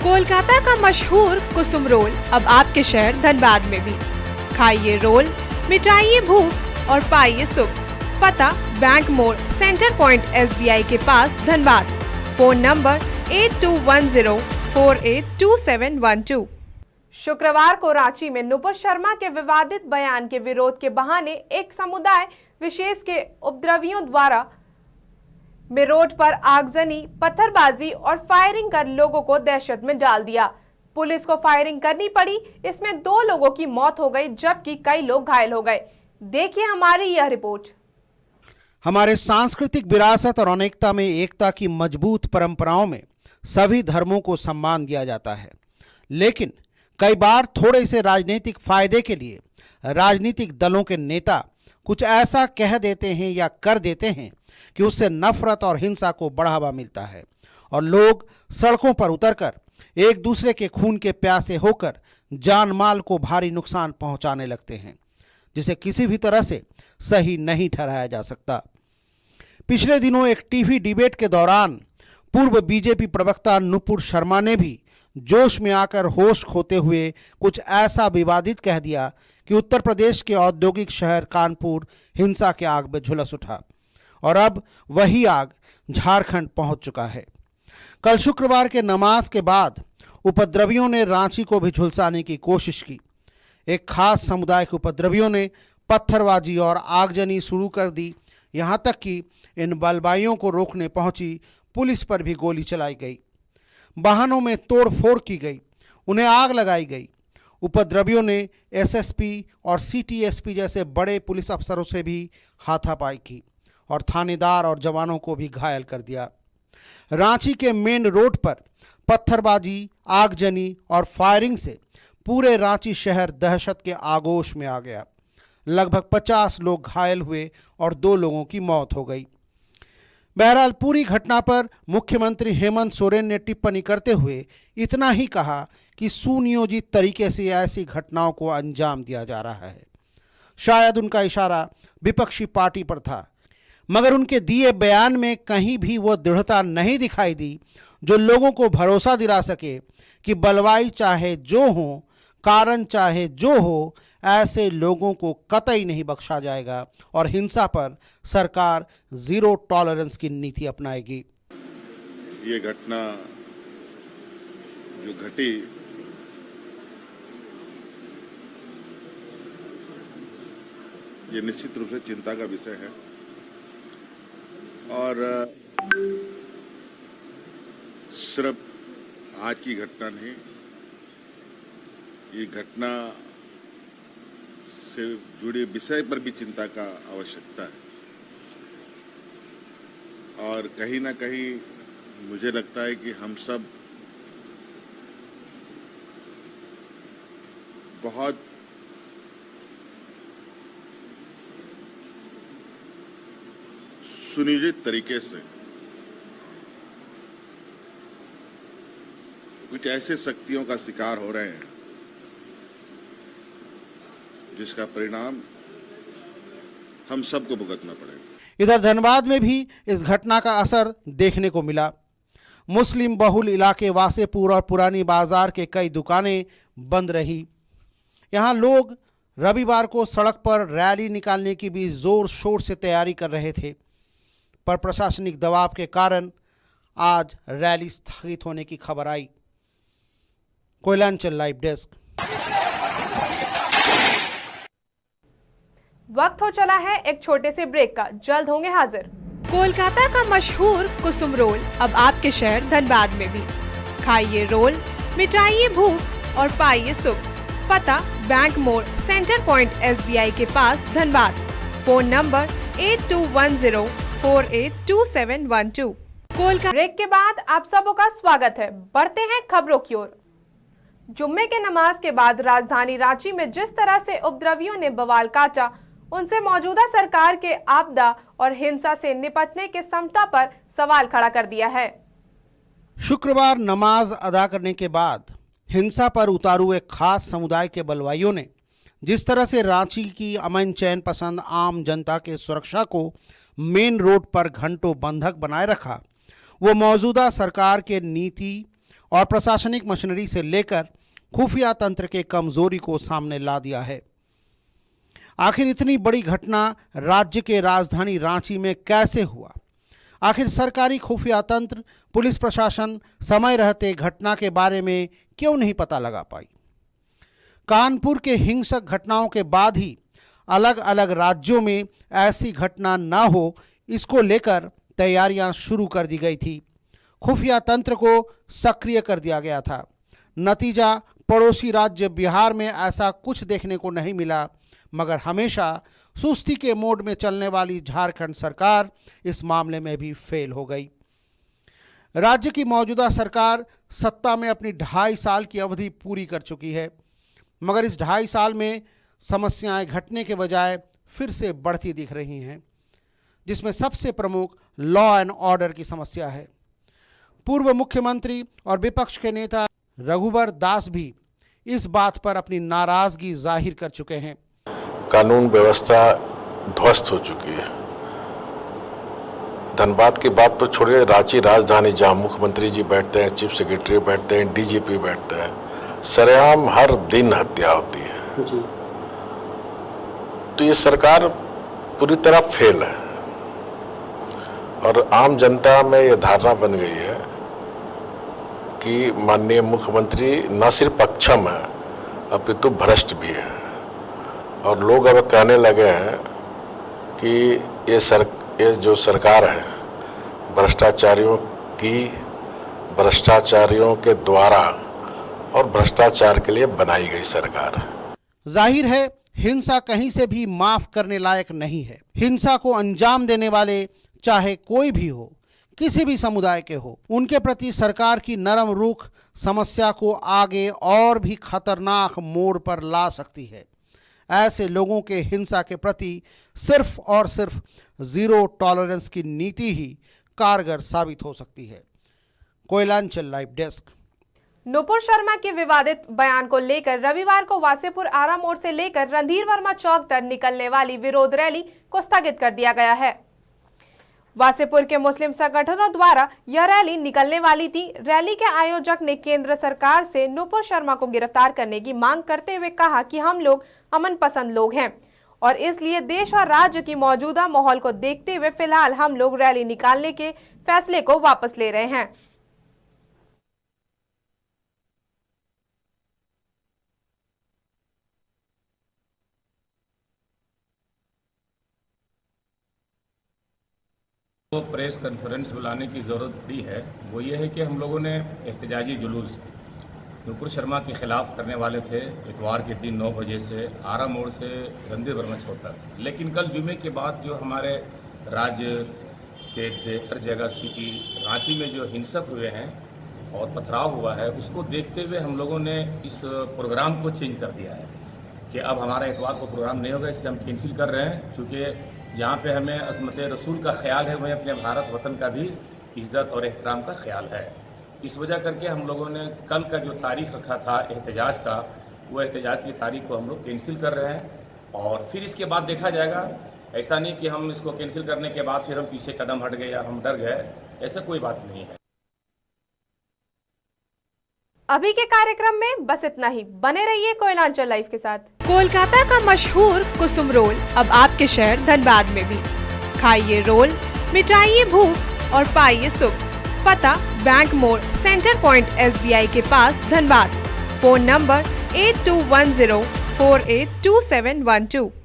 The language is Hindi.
कोलकाता का मशहूर कुसुम रोल अब आपके शहर धनबाद में भी। खाइए रोल, मिटाइए भूख और पाइए सुख। पता बैंक मोड़, सेंटर पॉइंट SBI के पास धनबाद। Phone number 8210482712। शुक्रवार को रांची में नुपुर शर्मा के विवादित बयान के विरोध के बहाने एक समुदाय विशेष के उपद्रवियों द्वारा में रोड पर आगजनी, पत्थरबाजी और फायरिंग कर लोगों को दहशत में डाल दिया। पुलिस को फायरिंग करनी पड़ी। इसमें 2 लोगों की मौत हो गई जबकि कई लोग घायल हो गए। देखिए हमारी यह रिपोर्ट। हमारे सांस्कृतिक विरासत और अनेकता में एकता की मजबूत परंपराओं में सभी धर्मों को सम्मान दिया जाता है, लेकिन कई बार थोड़े से राजनीतिक फायदे के लिए राजनीतिक दलों के नेता कुछ ऐसा कह देते हैं या कर देते हैं कि उससे नफरत और हिंसा को बढ़ावा मिलता है और लोग सड़कों पर उतरकर एक दूसरे के खून के प्यासे होकर जान माल को भारी नुकसान पहुंचाने लगते हैं, जिसे किसी भी तरह से सही नहीं ठहराया जा सकता। पिछले दिनों एक टीवी डिबेट के दौरान पूर्व बीजेपी प्रवक्ता नुपुर शर्मा ने भी जोश में आकर होश खोते हुए कुछ ऐसा विवादित कह दिया कि उत्तर प्रदेश के औद्योगिक शहर कानपुर हिंसा के आग में झुलस उठा और अब वही आग झारखंड पहुंच चुका है। कल शुक्रवार के नमाज के बाद उपद्रवियों ने रांची को भी झुलसाने की कोशिश की। एक खास समुदाय के उपद्रवियों ने पत्थरबाजी और आगजनी शुरू कर दी। यहां तक कि इन बलवाइयों को रोकने पहुंची पुलिस पर भी गोली चलाई गई, वाहनों में तोड़फोड़ की गई, उन्हें आग लगाई गई। उपद्रवियों ने SSP और CTSP जैसे बड़े पुलिस अफसरों से भी हाथापाई की और थानेदार और जवानों को भी घायल कर दिया। रांची के मेन रोड पर पत्थरबाजी, आगजनी और फायरिंग से पूरे रांची शहर दहशत के आगोश में आ गया। लगभग 50 लोग घायल हुए और 2 लोगों की मौत हो गई। बहरहाल पूरी घटना पर मुख्यमंत्री हेमंत सोरेन ने टिप्पणी करते हुए इतना ही कहा कि सुनियोजित तरीके से ऐसी घटनाओं को अंजाम दिया जा रहा है। शायद उनका इशारा विपक्षी पार्टी पर था, मगर उनके दिए बयान में कहीं भी वो दृढ़ता नहीं दिखाई दी जो लोगों को भरोसा दिला सके कि बलवाई चाहे जो हो, कारण चाहे जो हो, ऐसे लोगों को कतई नहीं बख्शा जाएगा और हिंसा पर सरकार जीरो टॉलरेंस की नीति अपनाएगी। ये घटना जो घटी, ये निश्चित रूप से चिंता का विषय है और सिर्फ आज की घटना नहीं, ये घटना से जुड़े विषय पर भी चिंता का आवश्यकता है और कहीं ना कहीं मुझे लगता है कि हम सब बहुत सुनियोजित तरीके से कुछ ऐसे शक्तियों का शिकार हो रहे हैं जिसका परिणाम हम सबको भुगतना पड़ेगा। इधर धनबाद में भी इस घटना का असर देखने को मिला। मुस्लिम बहुल इलाके वासेपुर और पुरानी बाजार के कई दुकानें बंद रही। यहाँ लोग रविवार को सड़क पर रैली निकालने की भी जोर शोर से तैयारी कर रहे थे, पर प्रशासनिक दबाव के कारण आज रैली स्थगित होने की खबर आई। Koylanchal live desk. वक्त हो चला है एक छोटे से ब्रेक का, जल्द होंगे हाजिर। कोलकाता का मशहूर कुसुम रोल अब आपके शहर धनबाद में भी। खाइए रोल, मिटाइए भूख और पाइए सुख। पता बैंक मोड़, सेंटर पॉइंट SBI के पास Dhanbad. Phone number 8210482712। Kolkata. Break के बाद आप सबों का स्वागत है। बढ़ते हैं खबरों की ओर। जुम्मे के नमाज के बाद राजधानी रांची में जिस तरह से उपद्रवियों ने बवाल काटा, उनसे मौजूदा सरकार के आपदा और हिंसा से निपटने के क्षमता पर सवाल खड़ा कर दिया है। शुक्रवार नमाज अदा करने के बाद हिंसा पर उतारू एक खास समुदाय के बलवाइयों ने जिस तरह से रांची की अमन चैन पसंद आम जनता के सुरक्षा को मेन रोड पर घंटों बंधक बनाए रखा, वो मौजूदा सरकार के नीति और प्रशासनिक मशीनरी से लेकर खुफिया तंत्र के कमजोरी को सामने ला दिया है। आखिर इतनी बड़ी घटना राज्य के राजधानी रांची में कैसे हुआ? आखिर सरकारी खुफिया तंत्र, पुलिस प्रशासन समय रहते घटना के बारे में क्यों नहीं पता लगा पाई? कानपुर के हिंसक घटनाओं के बाद ही अलग अलग राज्यों में ऐसी घटना न हो, इसको लेकर तैयारियां शुरू कर दी गई थी। खुफिया तंत्र को सक्रिय कर दिया गया था। नतीजा, पड़ोसी राज्य बिहार में ऐसा कुछ देखने को नहीं मिला, मगर हमेशा सुस्ती के मोड में चलने वाली झारखंड सरकार इस मामले में भी फेल हो गई। राज्य की मौजूदा सरकार सत्ता में अपनी 2.5 साल की अवधि पूरी कर चुकी है, मगर इस 2.5 साल में समस्याएं घटने के बजाय फिर से बढ़ती दिख रही हैं, जिसमें सबसे प्रमुख लॉ एंड ऑर्डर की समस्या है। पूर्व मुख्यमंत्री और विपक्ष के नेता रघुवर दास भी इस बात पर अपनी नाराजगी जाहिर कर चुके हैं। कानून व्यवस्था ध्वस्त हो चुकी है। धनबाद की बात तो छोड़िए, रांची राजधानी जहां मुख्यमंत्री जी बैठते हैं, चीफ सेक्रेटरी बैठते हैं, डीजीपी बैठते हैं, सरेआम हर दिन हत्या होती है जी। तो ये सरकार पूरी तरह फेल है और आम जनता में ये धारणा बन गई है कि माननीय मुख्यमंत्री न सिर्फ अक्षम है अपितु भ्रष्ट भी है। और लोग अब कहने लगे हैं कि ये जो सरकार है भ्रष्टाचारियों के द्वारा और भ्रष्टाचार के लिए बनाई गई सरकार है। जाहिर है हिंसा कहीं से भी माफ करने लायक नहीं है। हिंसा को अंजाम देने वाले चाहे कोई भी हो, किसी भी समुदाय के हो, उनके प्रति सरकार की नरम रुख समस्या को आगे और भी खतरनाक मोड़ पर ला सकती है। ऐसे लोगों के हिंसा के प्रति सिर्फ और सिर्फ जीरो टॉलरेंस की नीति ही कारगर साबित हो सकती है। Koylanchal live desk. नुपुर शर्मा के विवादित बयान को लेकर रविवार को वासेपुर आरा मोड़ से लेकर रणधीर वर्मा चौक तक निकलने वाली विरोध रैली को स्थगित कर दिया गया है। वासेपुर के मुस्लिम संगठनों द्वारा यह रैली निकलने वाली थी। रैली के आयोजक ने केंद्र सरकार से नुपुर शर्मा को गिरफ्तार करने की मांग करते हुए कहा कि हम लोग अमन पसंद लोग हैं और इसलिए देश और राज्य की मौजूदा माहौल को देखते हुए फिलहाल हम लोग रैली निकालने के फैसले को वापस ले रहे हैं। तो प्रेस कॉन्फ्रेंस बुलाने की ज़रूरत पड़ी है वो ये है कि हम लोगों ने एहतजाजी जुलूस नुपुर शर्मा के ख़िलाफ़ करने वाले थे इतवार के दिन 9 बजे से आरा मोड़ से रणधीर वर्मा चौक तक। लेकिन कल जुमे के बाद जो हमारे राज्य के हर जगह सिटी रांची में जो हिंसक हुए हैं और पथराव हुआ है, उसको देखते हुए हम लोगों ने इस प्रोग्राम को चेंज कर दिया है कि अब हमारा इतवार को प्रोग्राम नहीं होगा, इसलिए हम कैंसिल कर रहे हैं। चूँकि जहाँ पे हमें अज़मत रसूल का ख्याल है, वहीं अपने भारत वतन का भी इज़्ज़त और एहतराम का ख्याल है। इस वजह करके हम लोगों ने कल का जो तारीख़ रखा था एहतजाज का, वो एहतजाज की तारीख़ को हम लोग कैंसिल कर रहे हैं और फिर इसके बाद देखा जाएगा। ऐसा नहीं कि हम इसको कैंसिल करने के बाद फिर हम पीछे कदम हट गए या हम डर गए, ऐसा कोई बात नहीं है। अभी के कार्यक्रम में बस इतना ही। बने रहिए कोयलांचल लाइव के साथ। कोलकाता का मशहूर कुसुम रोल अब आपके शहर धनबाद में भी। खाइए रोल, मिटाइए भूख और पाइए सुख। पता बैंक मोड़, सेंटर पॉइंट SBI के पास, धनबाद। Phone number 8210482712।